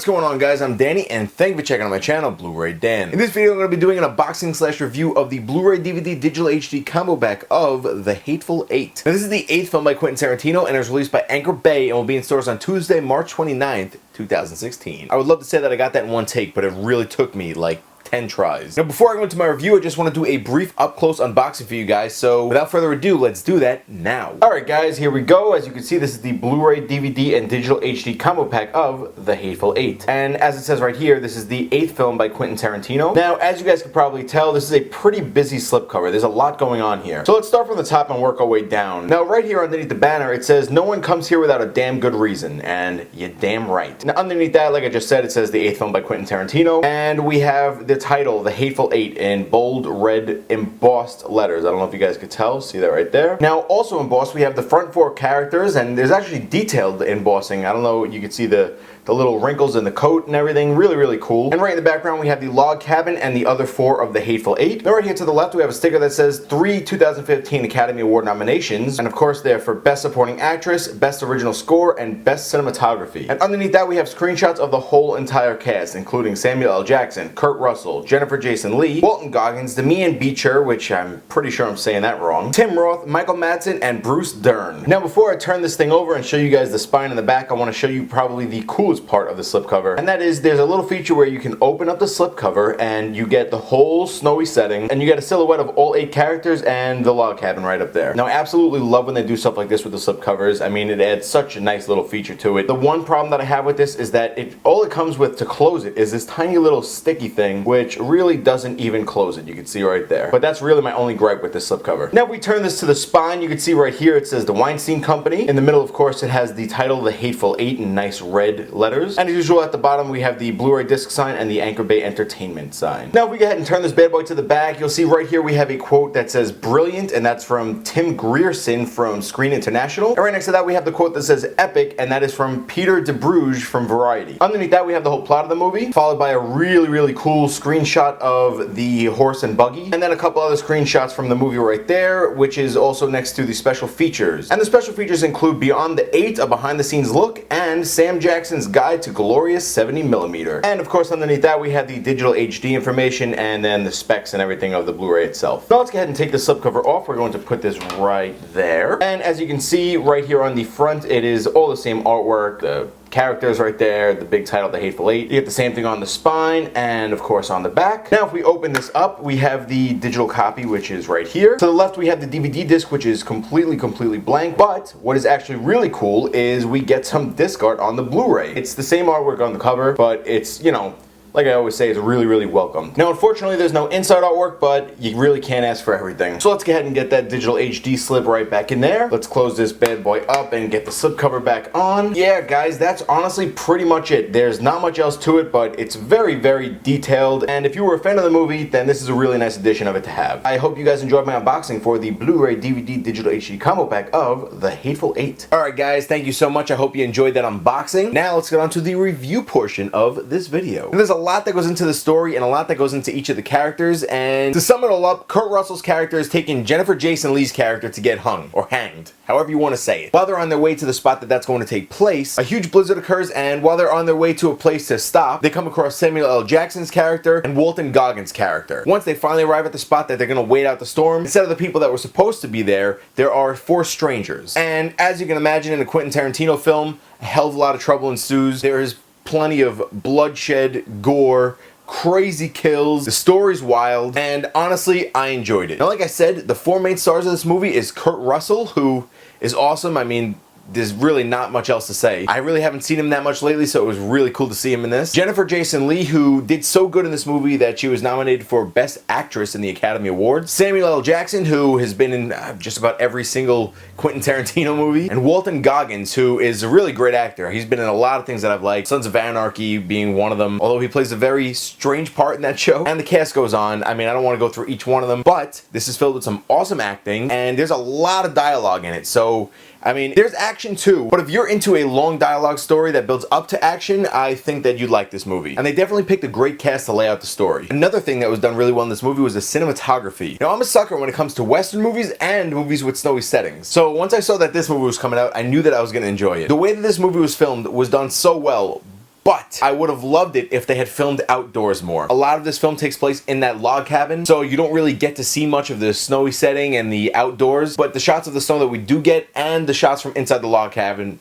What's going on, guys? I'm Danny, and thank you for checking out my channel, Bluray Dan. In this video, I'm going to be doing an unboxing / review of the Blu-ray DVD Digital HD combo pack of The Hateful 8. Now, this is the 8th film by Quentin Tarantino, and it was released by Anchor Bay and will be in stores on Tuesday, March 29th, 2016. I would love to say that I got that in one take, but it really took me like 10 tries. Now, before I go into my review, I just want to do a brief up-close unboxing for you guys, so without further ado, let's do that now. Alright guys, here we go. As you can see, this is the Blu-ray DVD and Digital HD combo pack of The Hateful 8. And as it says right here, this is the 8th film by Quentin Tarantino. Now, as you guys can probably tell, this is a pretty busy slipcover. There's a lot going on here. So let's start from the top and work our way down. Now, right here underneath the banner, it says, "No one comes here without a damn good reason," and you're damn right. Now, underneath that, like I just said, it says the 8th film by Quentin Tarantino, and we have the title, The Hateful 8, in bold red embossed letters. I don't know if you guys could tell. See that right there? Now, also embossed, we have the front 4 characters, and there's actually detailed embossing. I don't know, you can see the little wrinkles in the coat and everything. Really, really cool. And right in the background, we have the log cabin and the other 4 of The Hateful 8. Now, right here to the left, we have a sticker that says 3 2015 Academy Award nominations, and of course, they're for Best Supporting Actress, Best Original Score, and Best Cinematography. And underneath that, we have screenshots of the whole entire cast, including Samuel L. Jackson, Kurt Russell, Jennifer Jason Leigh, Walton Goggins, Demian Beecher, which I'm pretty sure I'm saying that wrong, Tim Roth, Michael Madsen, and Bruce Dern. Now, before I turn this thing over and show you guys the spine and the back, I want to show you probably the coolest part of the slipcover, and that is there's a little feature where you can open up the slipcover and you get the whole snowy setting, and you get a silhouette of all 8 characters and the log cabin right up there. Now, I absolutely love when they do stuff like this with the slipcovers. I mean, it adds such a nice little feature to it. The one problem that I have with this is that all it comes with to close it is this tiny little sticky thing, which really doesn't even close it. You can see right there. But that's really my only gripe with this slipcover. Now, if we turn this to the spine, you can see right here it says The Weinstein Company. In the middle, of course, it has the title The Hateful 8 in nice red letters. And as usual, at the bottom, we have the Blu-ray disc sign and the Anchor Bay Entertainment sign. Now, if we go ahead and turn this bad boy to the back, you'll see right here we have a quote that says "Brilliant," and that's from Tim Grierson from Screen International. And right next to that, we have the quote that says "Epic," and that is from Peter de Bruges from Variety. Underneath that, we have the whole plot of the movie, followed by a really, really cool screenshot of the horse and buggy, and then a couple other screenshots from the movie right there, which is also next to the special features. And the special features include Beyond the 8, a behind-the-scenes look, and Sam Jackson's Guide to Glorious 70mm. And of course, underneath that, we have the digital HD information and then the specs and everything of the Blu-ray itself. Now let's go ahead and take the slipcover off. We're going to put this right there. And as you can see right here on the front, it is all the same artwork, the characters right there, the big title, The Hateful 8. You get the same thing on the spine and of course on the back. Now if we open this up, we have the digital copy, which is right here. To the left, we have the DVD disc, which is completely blank. But what is actually really cool is we get some disc art on the Blu-ray. It's the same artwork on the cover, but it's, you know, like I always say, it's really, really welcome. Now, unfortunately, there's no inside artwork, but you really can't ask for everything. So let's go ahead and get that digital HD slip right back in there. Let's close this bad boy up and get the slipcover back on. Yeah, guys, that's honestly pretty much it. There's not much else to it, but it's very, very detailed. And if you were a fan of the movie, then this is a really nice addition of it to have. I hope you guys enjoyed my unboxing for the Blu-ray DVD Digital HD combo pack of The Hateful 8. Alright, guys, thank you so much. I hope you enjoyed that unboxing. Now, let's get on to the review portion of this video. And there's a lot that goes into the story and a lot that goes into each of the characters, and to sum it all up, Kurt Russell's character is taking Jennifer Jason Leigh's character to get hung, or hanged, however you want to say it. While they're on their way to the spot that's going to take place, a huge blizzard occurs, and while they're on their way to a place to stop, they come across Samuel L. Jackson's character and Walton Goggins' character. Once they finally arrive at the spot that they're going to wait out the storm, instead of the people that were supposed to be there are 4 strangers. And as you can imagine, in a Quentin Tarantino film, a hell of a lot of trouble ensues. There is plenty of bloodshed, gore, crazy kills. The story's wild, and honestly, I enjoyed it. Now, like I said, the 4 main stars of this movie is Kurt Russell, who is awesome. I mean, there's really not much else to say. I really haven't seen him that much lately, so it was really cool to see him in this. Jennifer Jason Leigh, who did so good in this movie that she was nominated for Best Actress in the Academy Awards. Samuel L. Jackson, who has been in just about every single Quentin Tarantino movie. And Walton Goggins, who is a really great actor. He's been in a lot of things that I've liked, Sons of Anarchy being one of them, although he plays a very strange part in that show. And the cast goes on. I mean, I don't want to go through each one of them, but this is filled with some awesome acting, and there's a lot of dialogue in it, so I mean, there's action too, but if you're into a long dialogue story that builds up to action, I think that you'd like this movie. And they definitely picked a great cast to lay out the story. Another thing that was done really well in this movie was the cinematography. Now, I'm a sucker when it comes to Western movies and movies with snowy settings. So once I saw that this movie was coming out, I knew that I was going to enjoy it. The way that this movie was filmed was done so well, but I would have loved it if they had filmed outdoors more. A lot of this film takes place in that log cabin, so you don't really get to see much of the snowy setting and the outdoors, but the shots of the snow that we do get and the shots from inside the log cabin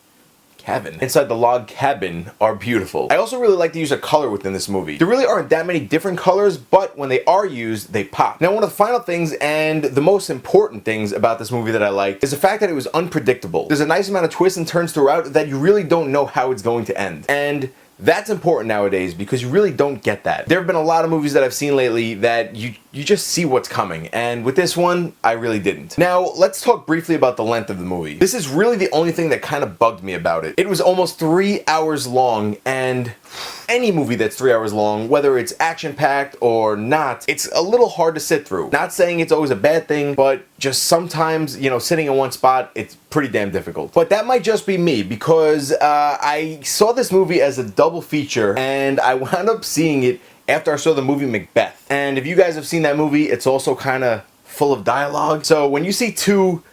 are beautiful. I also really like the use of color within this movie. There really aren't that many different colors, but when they are used, they pop. Now, one of the final things and the most important things about this movie that I liked is the fact that it was unpredictable. There's a nice amount of twists and turns throughout that you really don't know how it's going to end. And that's important nowadays because you really don't get that. There have been a lot of movies that I've seen lately that you just see what's coming, and with this one, I really didn't. Now, let's talk briefly about the length of the movie. This is really the only thing that kind of bugged me about it. It was almost 3 hours long, and any movie that's 3 hours long, whether it's action-packed or not, it's a little hard to sit through. Not saying it's always a bad thing, but just sometimes, you know, sitting in one spot, it's pretty damn difficult. But that might just be me because I saw this movie as a double feature, and I wound up seeing it after I saw the movie Macbeth. And if you guys have seen that movie, it's also kind of full of dialogue. So when you see two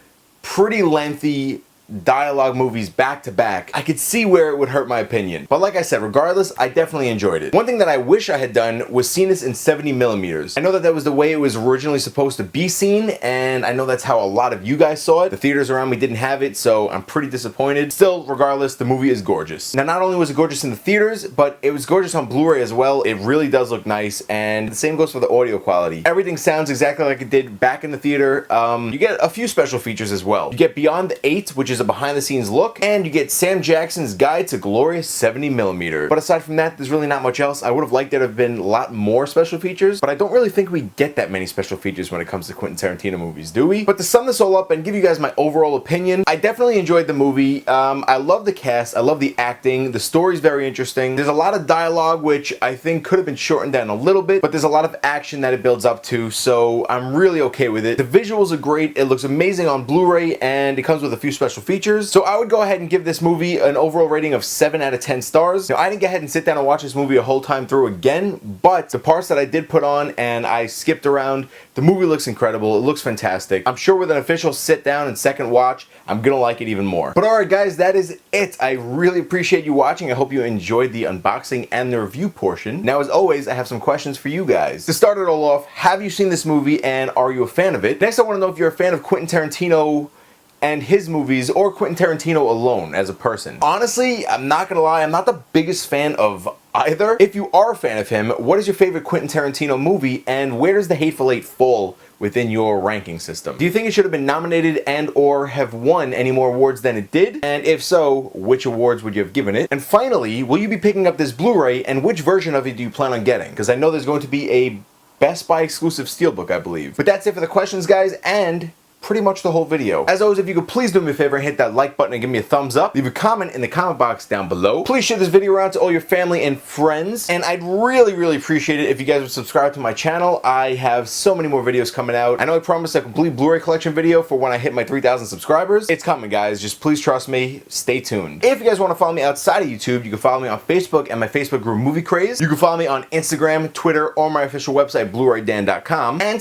pretty lengthy dialogue movies back to back, I could see where it would hurt my opinion. But like I said, regardless, I definitely enjoyed it. One thing that I wish I had done was seen this in 70mm. I know that was the way it was originally supposed to be seen, and I know that's how a lot of you guys saw it. The theaters around me didn't have it, so I'm pretty disappointed. Still, regardless, the movie is gorgeous. Now, not only was it gorgeous in the theaters, but it was gorgeous on Blu-ray as well. It really does look nice, and the same goes for the audio quality. Everything sounds exactly like it did back in the theater. You get a few special features as well. You get Beyond 8, which is a behind-the-scenes look, and you get Sam Jackson's guide to glorious 70mm. But aside from that, there's really not much else. I would have liked there to have been a lot more special features, but I don't really think we get that many special features when it comes to Quentin Tarantino movies, do we? But to sum this all up and give you guys my overall opinion, I definitely enjoyed the movie. I love the cast, I love the acting, the story's very interesting. There's a lot of dialogue which I think could have been shortened down a little bit, but there's a lot of action that it builds up to, so I'm really okay with it. The visuals are great, it looks amazing on Blu-ray, and it comes with a few special features. So I would go ahead and give this movie an overall rating of 7 out of 10 stars. Now, I didn't go ahead and sit down and watch this movie a whole time through again, but the parts that I did put on and I skipped around, the movie looks incredible. It looks fantastic. I'm sure with an official sit down and second watch, I'm gonna like it even more. But alright guys, that is it. I really appreciate you watching. I hope you enjoyed the unboxing and the review portion. Now, as always, I have some questions for you guys. To start it all off, have you seen this movie and are you a fan of it? Next, I want to know if you're a fan of Quentin Tarantino and his movies, or Quentin Tarantino alone as a person. Honestly, I'm not gonna lie, I'm not the biggest fan of either. If you are a fan of him, what is your favorite Quentin Tarantino movie, and where does The Hateful Eight fall within your ranking system? Do you think it should have been nominated and or have won any more awards than it did? And if so, which awards would you have given it? And finally, will you be picking up this Blu-ray, and which version of it do you plan on getting? Because I know there's going to be a Best Buy exclusive steelbook, I believe. But that's it for the questions, guys, and pretty much the whole video. As always, if you could please do me a favor and hit that like button and give me a thumbs up. Leave a comment in the comment box down below. Please share this video around to all your family and friends. And I'd really appreciate it if you guys would subscribe to my channel. I have so many more videos coming out. I know I promised a complete Blu-ray collection video for when I hit my 3,000 subscribers. It's coming, guys. Just please trust me. Stay tuned. If you guys want to follow me outside of YouTube, you can follow me on Facebook and my Facebook group Movie Craze. You can follow me on Instagram, Twitter, or my official website, BluRayDan.com, and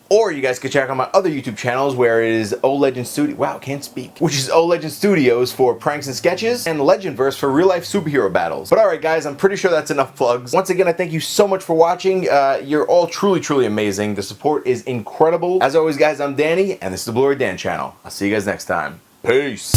or you guys can check out my other YouTube channels where it is Legend Studio. Wow, can't speak. Which is Legend Studios for pranks and sketches, and Legendverse for real life superhero battles. But alright guys, I'm pretty sure that's enough plugs. Once again, I thank you so much for watching. You're all truly amazing. The support is incredible. As always guys, I'm Danny, and this is the Bluray Dan channel. I'll see you guys next time. Peace.